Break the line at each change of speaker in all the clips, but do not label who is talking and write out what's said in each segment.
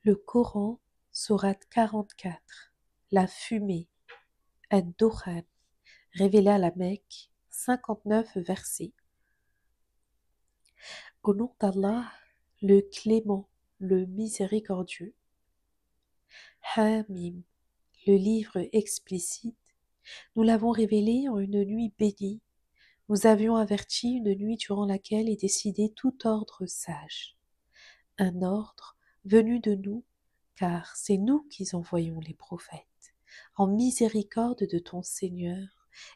Le Coran, sourate 44, la fumée, ad-Dukhan, révélé à la Mecque, 59 versets. Au nom d'Allah, le clément, le miséricordieux. Hamim, le livre explicite, nous l'avons révélé en une nuit bénie. Nous avions averti une nuit durant laquelle est décidé tout ordre sage. Un ordre venu de nous, car c'est nous qui envoyons les prophètes, en miséricorde de ton Seigneur,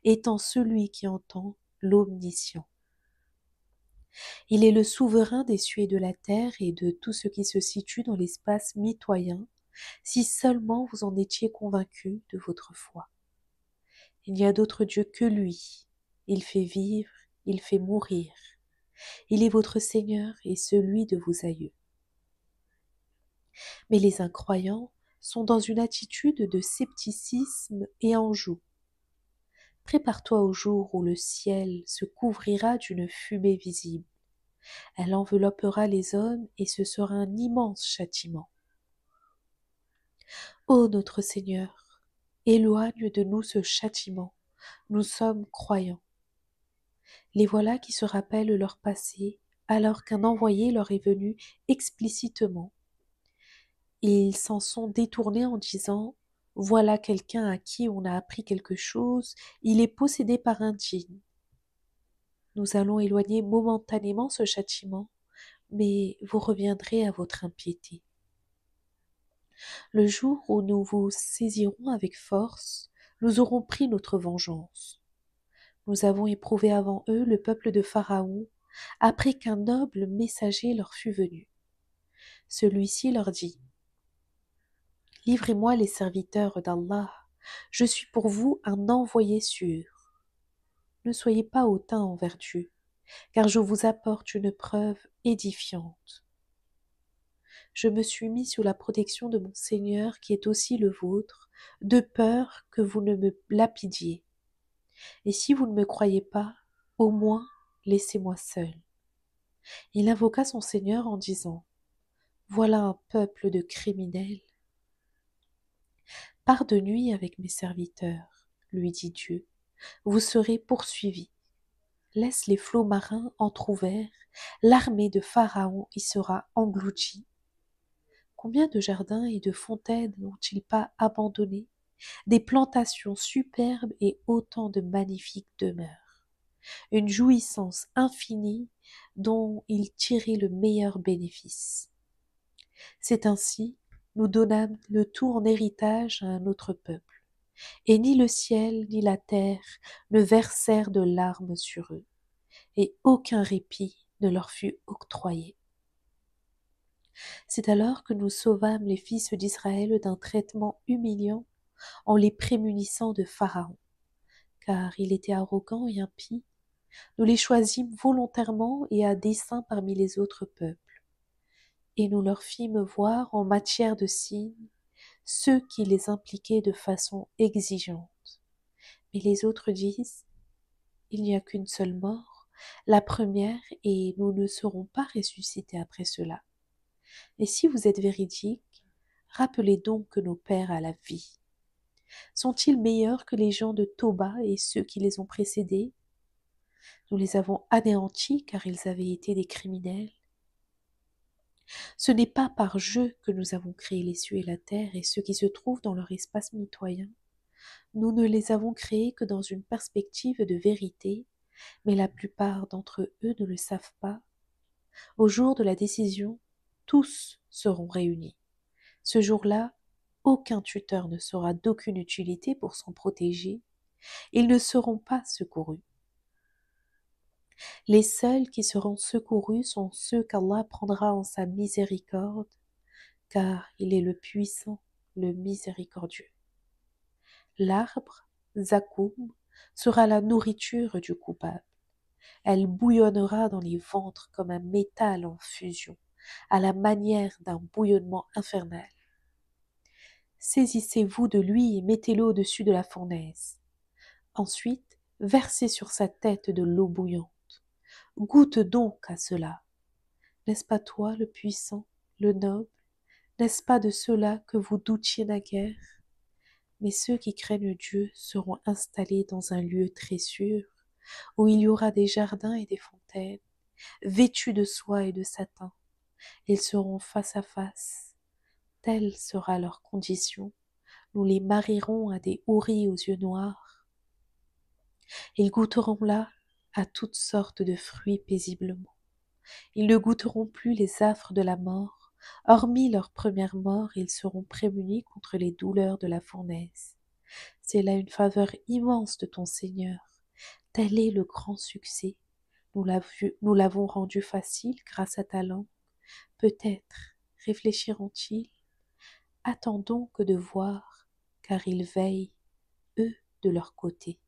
étant celui qui entend l'omniscient. Il est le souverain des cieux et de la terre et de tout ce qui se situe dans l'espace mitoyen, si seulement vous en étiez convaincus de votre foi. Il n'y a d'autre Dieu que lui. Il fait vivre, il fait mourir. Il est votre Seigneur et celui de vos aïeux. Mais les incroyants sont dans une attitude de scepticisme et en joue. Prépare-toi au jour où le ciel se couvrira d'une fumée visible. Elle enveloppera les hommes et ce sera un immense châtiment. Ô notre Seigneur, éloigne de nous ce châtiment, nous sommes croyants. Les voilà qui se rappellent leur passé alors qu'un envoyé leur est venu explicitement. Ils s'en sont détournés en disant « Voilà quelqu'un à qui on a appris quelque chose, il est possédé par un djinn. Nous allons éloigner momentanément ce châtiment, mais vous reviendrez à votre impiété. Le jour où nous vous saisirons avec force, nous aurons pris notre vengeance. Nous avons éprouvé avant eux le peuple de Pharaon, après qu'un noble messager leur fut venu. Celui-ci leur dit « Livrez-moi les serviteurs d'Allah, je suis pour vous un envoyé sûr. Ne soyez pas hautain envers Dieu, car je vous apporte une preuve édifiante. Je me suis mis sous la protection de mon Seigneur qui est aussi le vôtre, de peur que vous ne me lapidiez. Et si vous ne me croyez pas, au moins laissez-moi seul. » Il invoqua son Seigneur en disant « Voilà un peuple de criminels. » « Pars de nuit avec mes serviteurs, lui dit Dieu, vous serez poursuivis. Laisse les flots marins entr'ouverts, l'armée de Pharaon y sera engloutie. Combien de jardins et de fontaines n'ont-ils pas abandonnés, des plantations superbes et autant de magnifiques demeures, une jouissance infinie dont ils tiraient le meilleur bénéfice. C'est ainsi, nous donnâmes le tout en héritage à un autre peuple, et ni le ciel ni la terre ne versèrent de larmes sur eux, et aucun répit ne leur fut octroyé. C'est alors que nous sauvâmes les fils d'Israël d'un traitement humiliant en les prémunissant de Pharaon, car il était arrogant et impie. Nous les choisîmes volontairement et à dessein parmi les autres peuples, et nous leur fîmes voir en matière de signes ceux qui les impliquaient de façon exigeante. Mais les autres disent, il n'y a qu'une seule mort, la première, et nous ne serons pas ressuscités après cela. Et si vous êtes véridiques, rappelez donc que nos pères à la vie. Sont-ils meilleurs que les gens de Toba et ceux qui les ont précédés? Nous les avons anéantis car ils avaient été des criminels. Ce n'est pas par jeu que nous avons créé les cieux et la terre et ceux qui se trouvent dans leur espace mitoyen. Nous ne les avons créés que dans une perspective de vérité, mais la plupart d'entre eux ne le savent pas. Au jour de la décision, tous seront réunis. Ce jour-là, aucun tuteur ne sera d'aucune utilité pour s'en protéger. Ils ne seront pas secourus. Les seuls qui seront secourus sont ceux qu'Allah prendra en sa miséricorde, car il est le puissant, le miséricordieux. L'arbre, Zakoum, sera la nourriture du coupable. Elle bouillonnera dans les ventres comme un métal en fusion, à la manière d'un bouillonnement infernal. Saisissez-vous de lui et mettez-le au-dessus de la fournaise. Ensuite, versez sur sa tête de l'eau bouillante. Goûte donc à cela. N'est-ce pas toi le puissant, le noble? N'est-ce pas de cela que vous doutiez naguère? Mais ceux qui craignent Dieu seront installés dans un lieu très sûr, où il y aura des jardins et des fontaines, vêtus de soie et de satin. Ils seront face à face. Telle sera leur condition. Nous les marierons à des houris aux yeux noirs. Ils goûteront là à toutes sortes de fruits paisiblement. Ils ne goûteront plus les affres de la mort. Hormis leur première mort, ils seront prémunis contre les douleurs de la fournaise. C'est là une faveur immense de ton Seigneur. Tel est le grand succès. Nous l'avons rendu facile grâce à ta langue. Peut-être réfléchiront-ils. Attendons que de voir, car ils veillent, eux, de leur côté.